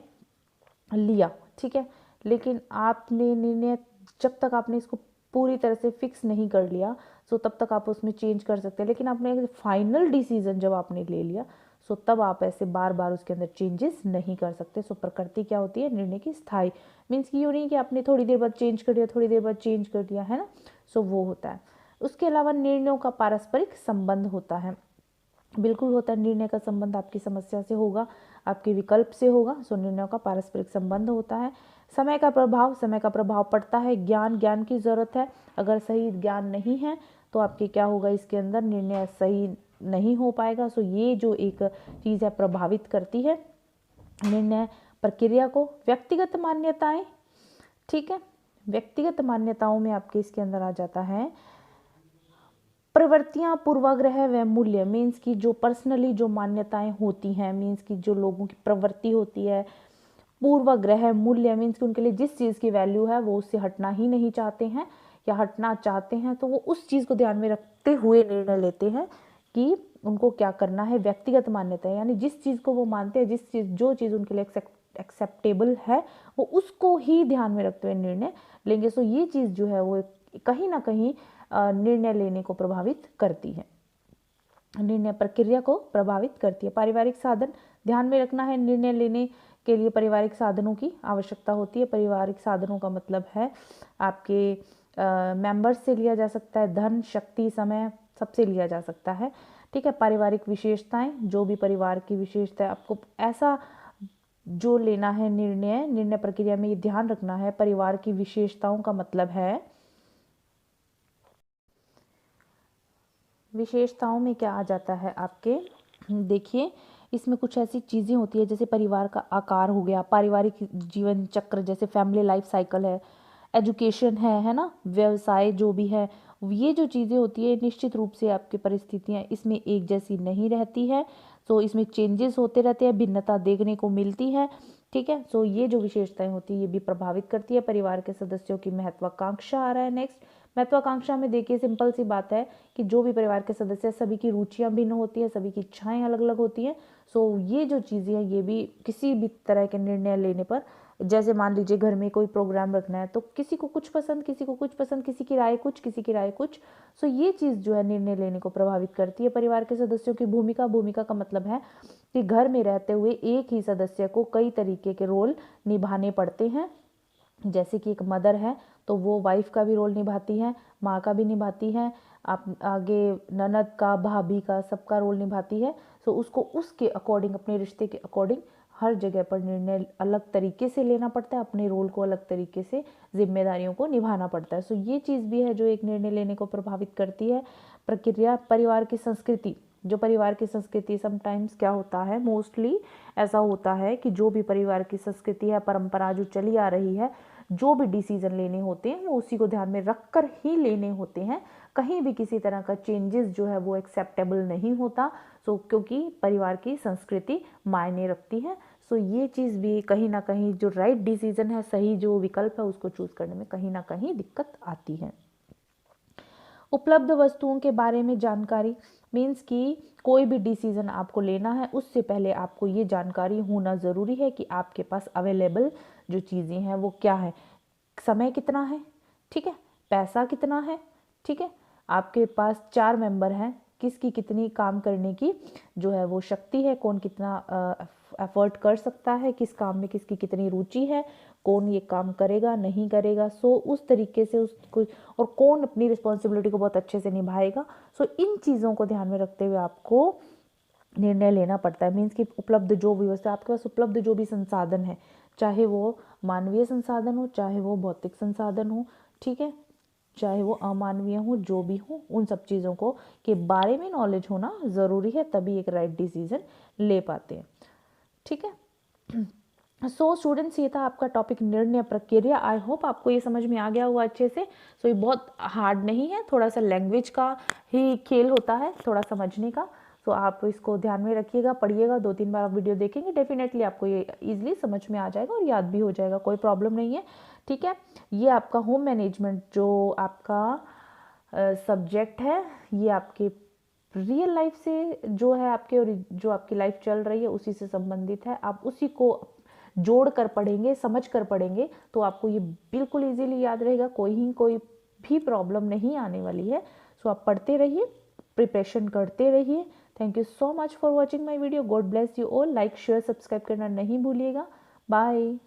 लिया, ठीक है, लेकिन आपने निर्णय जब तक आपने इसको पूरी तरह से फिक्स नहीं कर लिया सो तब तक आप उसमें चेंज कर सकते हैं, लेकिन आपने फाइनल डिसीजन जब आपने ले लिया सो तब आप ऐसे बार बार उसके अंदर चेंजेस नहीं कर सकते। सो प्रकृति क्या होती है, निर्णय की स्थायी। मीन्स की यूँ नहीं कि आपने थोड़ी देर बाद चेंज कर दिया, थोड़ी देर बाद चेंज कर दिया, है ना, सो वो होता है। उसके अलावा निर्णयों का पारस्परिक संबंध होता है, बिल्कुल होता है। निर्णय का संबंध आपकी समस्या से होगा, आपके विकल्प से होगा। सो निर्णयों का पारस्परिक संबंध होता है। समय का प्रभाव पड़ता है। ज्ञान की ज़रूरत है, अगर सही ज्ञान नहीं है तो आपके क्या होगा, इसके अंदर निर्णय सही नहीं हो पाएगा। सो ये जो एक चीज़ है प्रभावित करती है निर्णय प्रक्रिया को। व्यक्तिगत मान्यताएं, ठीक है, व्यक्तिगत मान्यताओं में आपके इसके अंदर आ जाता है प्रवृत्तियां, पूर्वाग्रह व मूल्य। मीन्स की जो पर्सनली जो मान्यताएं होती हैं, मीन्स की जो लोगों की प्रवृत्ति होती है, पूर्वाग्रह मूल्य मीन्स कि उनके लिए जिस चीज़ की वैल्यू है वो उससे हटना ही नहीं चाहते हैं या हटना चाहते हैं तो वो उस चीज़ को ध्यान में रखते हुए निर्णय लेते हैं कि उनको क्या करना है। व्यक्तिगत मान्यता यानी जिस चीज़ को वो मानते हैं, जो चीज़ उनके लिए एक्सेप्टेबल है वो उसको ही ध्यान में रखते हुए निर्णय लेंगे। सो ये चीज़ जो है वो कहीं ना कहीं निर्णय लेने को प्रभावित करती है, निर्णय प्रक्रिया को प्रभावित करती है। पारिवारिक साधन ध्यान में रखना है, निर्णय लेने के लिए पारिवारिक साधनों की आवश्यकता होती है। पारिवारिक साधनों का मतलब है आपके मेंबर्स से लिया जा सकता है, धन, शक्ति, समय, सबसे लिया जा सकता है। ठीक है, पारिवारिक विशेषताएं, जो भी परिवार की विशेषता है आपको ऐसा जो लेना है निर्णय प्रक्रिया में ये ध्यान रखना है। परिवार की विशेषताओं का मतलब है, विशेषताओं में क्या आ जाता है आपके, देखिए इसमें कुछ ऐसी चीज़ें होती है जैसे परिवार का आकार हो गया, पारिवारिक जीवन चक्र जैसे फैमिली लाइफ साइकिल है, एजुकेशन है ना, व्यवसाय जो भी है, ये जो चीज़ें होती है निश्चित रूप से आपकी परिस्थितियाँ इसमें एक जैसी नहीं रहती है। सो इसमें चेंजेस होते रहते हैं, भिन्नता देखने को मिलती है। ठीक है, सो ये जो विशेषताएं होती है ये भी प्रभावित करती है। परिवार के सदस्यों की महत्वाकांक्षा आ रहा है नेक्स्ट। महत्वाकांक्षा में देखिए सिंपल सी बात है कि जो भी परिवार के सदस्य सभी की रुचियां भिन्न होती है, सभी की इच्छाएं अलग अलग होती हैं। सो ये जो चीज़ें हैं ये भी किसी भी तरह के निर्णय लेने पर, जैसे मान लीजिए घर में कोई प्रोग्राम रखना है तो किसी को कुछ पसंद, किसी को कुछ पसंद, किसी की राय कुछ, किसी की राय कुछ। सो ये चीज़ जो है निर्णय लेने को प्रभावित करती है। परिवार के सदस्यों की भूमिका का मतलब है कि घर में रहते हुए एक ही सदस्य को कई तरीके के रोल निभाने पड़ते हैं। जैसे कि एक मदर है तो वो वाइफ का भी रोल निभाती है, माँ का भी निभाती है, आप आगे ननद का, भाभी का, सबका रोल निभाती है। सो उसको उसके अकॉर्डिंग, अपने रिश्ते के अकॉर्डिंग हर जगह पर निर्णय अलग तरीके से लेना पड़ता है, अपने रोल को अलग तरीके से, जिम्मेदारियों को निभाना पड़ता है। सो ये चीज़ भी है जो एक निर्णय लेने को प्रभावित करती है प्रक्रिया। परिवार की संस्कृति, जो परिवार की संस्कृति समटाइम्स क्या होता है, मोस्टली ऐसा होता है कि जो भी परिवार की संस्कृति है, परंपरा जो चली आ रही है, जो भी डिसीजन लेने होते हैं वो उसी को ध्यान में रखकर ही लेने होते हैं। कहीं भी किसी तरह का चेंजेस जो है वो एक्सेप्टेबल नहीं होता। सो क्योंकि परिवार की संस्कृति मायने रखती है। सो ये चीज़ भी कहीं ना कहीं जो राइट डिसीजन है, सही जो विकल्प है उसको चूज करने में कहीं ना कहीं दिक्कत आती है। उपलब्ध वस्तुओं के बारे में जानकारी, मीन्स कि कोई भी डिसीजन आपको लेना है उससे पहले आपको ये जानकारी होना ज़रूरी है कि आपके पास अवेलेबल जो चीज़ें हैं वो क्या है। समय कितना है, ठीक है, पैसा कितना है, ठीक है, आपके पास 4 मेंबर हैं, किसकी कितनी काम करने की जो है वो शक्ति है, कौन कितना एफर्ट कर सकता है, किस काम में किसकी कितनी रुचि है, कौन ये काम करेगा नहीं करेगा, सो उस तरीके से उसको, और कौन अपनी रिस्पॉन्सिबिलिटी को बहुत अच्छे से निभाएगा। सो इन चीज़ों को ध्यान में रखते हुए आपको निर्णय लेना पड़ता है। मीन्स कि उपलब्ध जो भी वैसे आपके पास उपलब्ध जो भी संसाधन है, चाहे वो मानवीय संसाधन हो, चाहे वो भौतिक संसाधन हो, ठीक है, चाहे वो अमानवीय हो, जो भी हो, उन सब चीज़ों को के बारे में नॉलेज होना ज़रूरी है, तभी एक राइट डिसीजन ले पाते हैं। ठीक है। सो स्टूडेंट्स, ये था आपका टॉपिक निर्णय प्रक्रिया। आई होप आपको ये समझ में आ गया हुआ अच्छे से। सो ये बहुत हार्ड नहीं है, थोड़ा सा लैंग्वेज का ही खेल होता है, थोड़ा समझने का। सो आप इसको ध्यान में रखिएगा, पढ़िएगा, 2-3 बार आप वीडियो देखेंगे, डेफिनेटली आपको ये ईजिली समझ में आ जाएगा और याद भी हो जाएगा, कोई प्रॉब्लम नहीं है। ठीक है, ये आपका होम मैनेजमेंट जो आपका सब्जेक्ट है, ये आपके रियल लाइफ से जो है आपके, और जो आपकी लाइफ चल रही है उसी से संबंधित है। आप उसी को जोड़ कर पढ़ेंगे, समझ कर पढ़ेंगे, तो आपको ये बिल्कुल इजीली याद रहेगा, कोई भी प्रॉब्लम नहीं आने वाली है। सो आप पढ़ते रहिए, प्रिपरेशन करते रहिए। Thank you so much for watching my video. God bless you all. Like share subscribe करना नहीं भूलिएगा। बाय।